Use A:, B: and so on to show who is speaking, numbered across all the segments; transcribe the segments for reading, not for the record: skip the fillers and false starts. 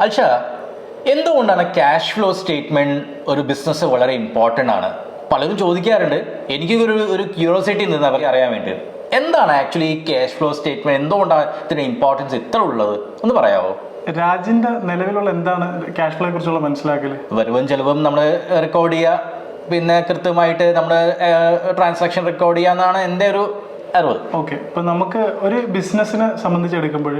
A: അൽഷ, എന്തുകൊണ്ടാണ് cash flow statement ഒരു business വളരെ ഇമ്പോർട്ടൻ്റ് ആണ്? പലരും ചോദിക്കാറുണ്ട്. എനിക്ക് ഒരു ക്യൂരിയോസിറ്റി നിന്ന് അവർക്ക് അറിയാൻ വേണ്ടി, എന്താണ് ആക്ച്വലി ഈ ക്യാഷ് ഫ്ലോ സ്റ്റേറ്റ്മെന്റ്, എന്തുകൊണ്ടാണ് ഇതിന്റെ ഇമ്പോർട്ടൻസ് ഇത്ര ഉള്ളത് ഒന്ന് പറയാമോ?
B: രാജിന്റെ നിലവിലുള്ള എന്താണ് ക്യാഷ് ഫ്ലോയെ കുറിച്ചുള്ള മനസ്സിലാക്കല്?
A: വരവും ചെലവും നമ്മൾ റെക്കോർഡ് ചെയ്യുക, പിന്നെ കൃത്യമായിട്ട് നമ്മൾ ട്രാൻസാക്ഷൻ റെക്കോർഡ് ചെയ്യുക എന്നാണ് എൻ്റെ ഒരു അറിവ്.
B: ഓക്കെ, ഇപ്പം നമുക്ക് ഒരു ബിസിനസ്സിനെ സംബന്ധിച്ചെടുക്കുമ്പോൾ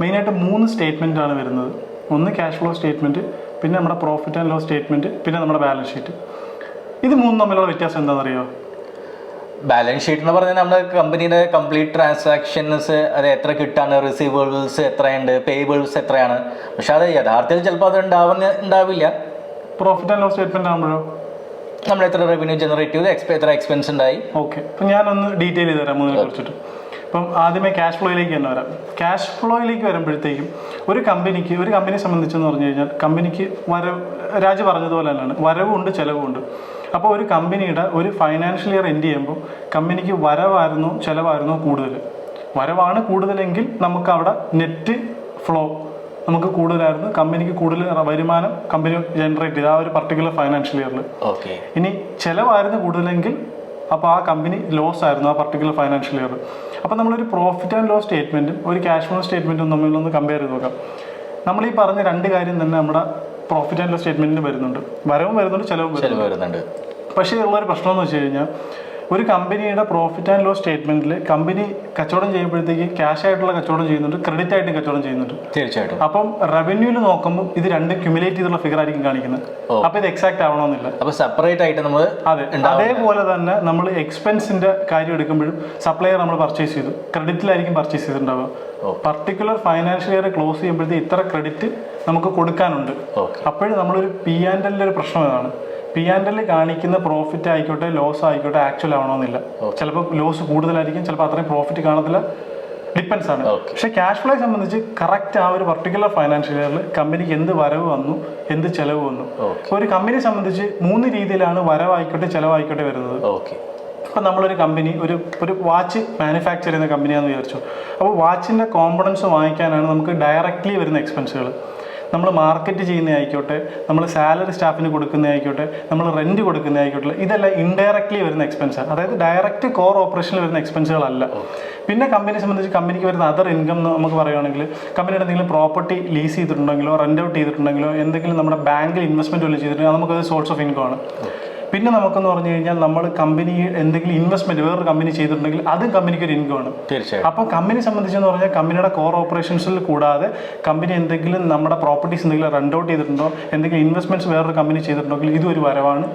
B: മെയിനായിട്ട് 3 സ്റ്റേറ്റ്മെൻ്റ് ആണ് വരുന്നത്. ഒന്ന് ക്യാഷ് ഫ്ലോ സ്റ്റേറ്റ്മെൻറ്റ്, പിന്നെ നമ്മുടെ പ്രോഫിറ്റ് ആൻഡ് ലോസ് സ്റ്റേറ്റ്മെൻറ്റ്, പിന്നെ നമ്മുടെ ബാലൻസ് ഷീറ്റ്. ഇത് 3 തമ്മിലുള്ള വ്യത്യാസം എന്താണെന്നറിയോ?
A: ബാലൻസ് ഷീറ്റ് എന്ന് പറഞ്ഞാൽ നമ്മുടെ കമ്പനിയുടെ കംപ്ലീറ്റ് ട്രാൻസാക്ഷൻസ്, അത് എത്ര കിട്ടാണ്, റിസീവബിൾസ് എത്രയുണ്ട്, പേബിൾസ് എത്രയാണ്. പക്ഷെ അത് യഥാർത്ഥത്തിൽ ചിലപ്പോൾ അത് ഉണ്ടാവില്ല.
B: പ്രോഫിറ്റ് ആൻഡ് ലോസ് സ്റ്റേറ്റ്മെൻറ്റ് ആകുമ്പോഴോ
A: നമ്മൾ എത്ര റവന്യൂ ജനറേറ്റ് ചെയ്ത് എത്ര എക്സ്പെൻസ് ഉണ്ടായി.
B: ഓക്കെ, അപ്പം ഞാനൊന്ന് ഡീറ്റെയിൽ ചെയ്ത് തരാം മൂന്നിനെ കുറിച്ചിട്ട്. ഇപ്പം ആദ്യമേ ക്യാഷ് ഫ്ലോയിലേക്ക് തന്നെ വരാം. ക്യാഷ് ഫ്ലോയിലേക്ക് വരുമ്പോഴത്തേക്കും ഒരു കമ്പനിയെ സംബന്ധിച്ചെന്ന് പറഞ്ഞു കഴിഞ്ഞാൽ കമ്പനിക്ക് രാജ് പറഞ്ഞതുപോലെ തന്നെയാണ്, വരവുണ്ട് ചിലവുണ്ട്. അപ്പോൾ ഒരു കമ്പനിയുടെ ഒരു ഫൈനാൻഷ്യൽ ഇയർ എൻഡ് ചെയ്യുമ്പോൾ കമ്പനിക്ക് വരവായിരുന്നോ ചിലവായിരുന്നോ കൂടുതൽ? വരവാണ് കൂടുതലെങ്കിൽ നമുക്ക് അവിടെ നെറ്റ് ഫ്ലോ നമുക്ക് കൂടുതലായിരുന്നു, കമ്പനിക്ക് കൂടുതൽ വരുമാനം കമ്പനി ജനറേറ്റ് ചെയ്ത് ആ ഒരു പർട്ടിക്കുലർ ഫൈനാൻഷ്യൽ ഇയറിൽ. ഇനി ചിലവായിരുന്നു കൂടുതലെങ്കിൽ അപ്പോൾ ആ കമ്പനി ലോസ് ആയിരുന്നു ആ പർട്ടിക്കുലർ ഫൈനാൻഷ്യൽ ഇയർ. അപ്പോൾ നമ്മളൊരു പ്രോഫിറ്റ് ആൻഡ് ലോസ് സ്റ്റേറ്റ്മെൻറ്റും ഒരു ക്യാഷ് ഫ്ലോ സ്റ്റേറ്റ്മെൻറ്റും തമ്മിലൊന്ന് കമ്പയർ ചെയ്ത് നോക്കാം. നമ്മൾ ഈ പറഞ്ഞ 2 കാര്യം തന്നെ നമ്മുടെ പ്രോഫിറ്റ് ആൻഡ് ലോസ് സ്റ്റേറ്റ്മെൻറ്റിന് വരുന്നുണ്ട്. വരവും വരുന്നുണ്ട്, ചിലവും വരുന്നുണ്ട്. പക്ഷേ ഉള്ളൊരു പ്രശ്നം എന്ന് വെച്ച് കഴിഞ്ഞാൽ ഒരു കമ്പനിയുടെ പ്രോഫിറ്റ് ആൻഡ് ലോസ് സ്റ്റേറ്റ്മെന്റിൽ കമ്പനി കച്ചവടം ചെയ്യുമ്പോഴത്തേക്ക് ക്യാഷ് ആയിട്ടുള്ള കച്ചവടം ചെയ്യുന്നുണ്ട്, ക്രെഡിറ്റ് ആയിട്ട് കച്ചവടം ചെയ്യുന്നുണ്ട്.
A: തീർച്ചയായിട്ടും.
B: അപ്പം റവന്യൂല് നോക്കുമ്പോൾ ഇത് 2 ക്യുമുലേറ്റ് ചെയ്തുള്ള ഫിഗർ ആയിരിക്കും കാണിക്കുന്നത്. അപ്പൊ ഇത് എക്സാക്ട് ആവണമെന്നില്ല.
A: അപ്പൊ സെപ്പറേറ്റ് ആയിട്ട് നമ്മൾ
B: അതേപോലെ തന്നെ നമ്മൾ എക്സ്പെൻസിന്റെ കാര്യം എടുക്കുമ്പോഴും സപ്ലയർ നമ്മൾ പർച്ചേസ് ചെയ്തു, ക്രെഡിറ്റിലായിരിക്കും പർച്ചേസ് ചെയ്തിട്ടുണ്ടാവുക. പർട്ടിക്കുലർ ഫൈനാൻഷ്യൽ ഇയർ ക്ലോസ് ചെയ്യുമ്പോഴത്തേക്ക് ഇത്ര ക്രെഡിറ്റ് നമുക്ക് കൊടുക്കാനുണ്ട്. അപ്പോഴും നമ്മളൊരു P&L ഒരു പ്രശ്നം ഇതാണ്. P&L കാണിക്കുന്ന പ്രോഫിറ്റ് ആയിക്കോട്ടെ ലോസ് ആയിക്കോട്ടെ ആക്ച്വൽ ആവണമെന്നില്ല. ചിലപ്പോൾ ലോസ് കൂടുതലായിരിക്കും, ചിലപ്പോൾ അത്രയും പ്രോഫിറ്റ് കാണത്തില്ല, ഡിപ്പെൻസ് ആണ്. പക്ഷേ ക്യാഷ് ഫ്ലോയെ സംബന്ധിച്ച് കറക്റ്റ് ആ ഒരു പർട്ടിക്കുലർ ഫൈനാൻഷ്യൽ ഇയറിൽ കമ്പനിക്ക് എന്ത് വരവ് വന്നു, എന്ത് ചെലവ് വന്നു. ഒരു കമ്പനിയെ സംബന്ധിച്ച് 3 രീതിയിലാണ് വരവായിക്കോട്ടെ ചിലവായിക്കോട്ടെ വരുന്നത്. ഇപ്പം നമ്മളൊരു കമ്പനി ഒരു വാച്ച് മാനുഫാക്ചർ ചെയ്യുന്ന കമ്പനിയാണെന്ന് വിചാരിച്ചു. അപ്പോൾ വാച്ചിൻ്റെ കോമ്പണൻസ് വാങ്ങിക്കാനാണ് നമുക്ക് ഡയറക്റ്റ്ലി വരുന്ന എക്സ്പെൻസുകൾ. നമ്മൾ മാർക്കറ്റ് ചെയ്യുന്നതായിക്കോട്ടെ, നമ്മൾ സാലറി സ്റ്റാഫിന് കൊടുക്കുന്നതായിക്കോട്ടെ, നമ്മൾ റെൻറ്റ് കൊടുക്കുന്നതായിക്കോട്ടെ, ഇതെല്ലാം ഇൻഡയറക്റ്റ്ലി വരുന്ന എക്സ്പെൻസാണ്. അതായത് ഡയറക്റ്റ് കോർ ഓപ്പറേഷനിൽ വരുന്ന എക്സ്പെൻസുകളല്ല. പിന്നെ കമ്പനിയെ സംബന്ധിച്ച് കമ്പനിക്ക് വരുന്ന അതർ ഇൻകം എന്ന് നമുക്ക് പറയുകയാണെങ്കിൽ കമ്പനിയുടെ എന്തെങ്കിലും പ്രോപ്പർട്ടി ലീസ് ചെയ്തിട്ടുണ്ടെങ്കിലോ റെൻ്റ് ഔട്ട് ചെയ്തിട്ടുണ്ടെങ്കിലോ എന്തെങ്കിലും നമ്മുടെ ബാങ്കിൽ ഇൻവെസ്റ്റ്മെൻറ്റ് വല്ലതും ചെയ്തിട്ടുണ്ടെങ്കിൽ നമുക്കത് സോഴ്സ് ഓഫ് ഇൻകം ആണ്. പിന്നെ നമുക്കെന്ന് പറഞ്ഞു കഴിഞ്ഞാൽ നമ്മൾ കമ്പനി എന്തെങ്കിലും ഇൻവെസ്റ്റ്മെന്റ് വേറൊരു കമ്പനി ചെയ്തിട്ടുണ്ടെങ്കിൽ അതും കമ്പനിക്ക് ഒരു ഇൻകം ആണ്.
A: തീർച്ചയായും.
B: അപ്പോൾ കമ്പനി സംബന്ധിച്ചെന്ന് പറഞ്ഞാൽ കമ്പനിയുടെ കോർ ഓപ്പറേഷൻസിൽ കൂടാതെ കമ്പനി എന്തെങ്കിലും നമ്മുടെ പ്രോപ്പർട്ടീസ് എന്തെങ്കിലും റെൻ്റ് ഔട്ട് ചെയ്തിട്ടുണ്ടോ, എന്തെങ്കിലും ഇൻവെസ്റ്റ്മെന്റ്സ് വേറൊരു കമ്പനി ചെയ്തിട്ടുണ്ടെങ്കിൽ ഇതും ഒരു വരവാണ്.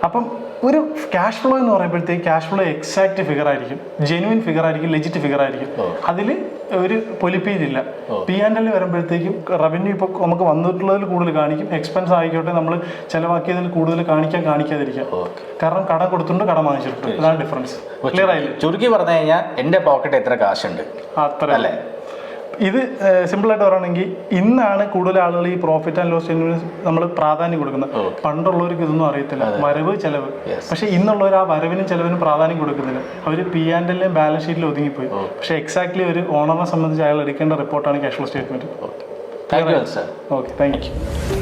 B: അപ്പം ഒരു ക്യാഷ് ഫ്ലോ എന്ന് പറയുമ്പോഴത്തേക്ക് ക്യാഷ് ഫ്ലോ എക്സാക്ട് ഫിഗർ ആയിരിക്കും, ജെനുവിൻ ഫിഗർ ആയിരിക്കും, ലെജിറ്റ് ഫിഗർ ആയിരിക്കും. അതിൽ ഒരു പൊലിപ്പീരില്ല. P&L വരുമ്പോഴത്തേക്കും റവന്യൂ ഇപ്പോൾ നമുക്ക് വന്നിട്ടുള്ളതിൽ കൂടുതൽ കാണിക്കും, എക്സ്പെൻസ് ആയിക്കോട്ടെ നമ്മൾ ചിലവാക്കിയതിൽ കൂടുതൽ കാണിക്കാതിരിക്കാം. കാരണം കടം കൊടുത്തിട്ടുണ്ട്, കടം വാങ്ങിച്ചിട്ടുണ്ട്, ഇതാണ് ഡിഫറൻസ്. ക്ലിയർ ആയില്ലേ?
A: ചുരുക്കി പറഞ്ഞു കഴിഞ്ഞാൽ എൻ്റെ പോക്കറ്റ് എത്ര കാശുണ്ട്
B: അത്ര അല്ലേ. ഇത് സിമ്പിളായിട്ട് പറയുകയാണെങ്കിൽ ഇന്നാണ് കൂടുതൽ ആളുകൾ ഈ പ്രോഫിറ്റ് ആൻഡ് ലോസ് സ്റ്റേറ്റ്മെന്റ് നമ്മൾ പ്രാധാന്യം കൊടുക്കുന്നത്. പണ്ടുള്ളവർക്ക് ഇതൊന്നും അറിയത്തില്ല, വരവ് ചെലവ്. പക്ഷെ ഇന്നുള്ളവർ ആ വരവിനും ചെലവിനും പ്രാധാന്യം കൊടുക്കുന്നില്ല. അവർ P&L ബാലൻസ് ഷീറ്റിൽ ഒതുങ്ങിപ്പോയി. പക്ഷെ എക്സാക്ട്ലി ഒരു ഓണറിനെ സംബന്ധിച്ച് അയാൾ എടുക്കേണ്ട റിപ്പോർട്ടാണ് cash flow statement.
A: Thank you sir.
B: Okay, thank you.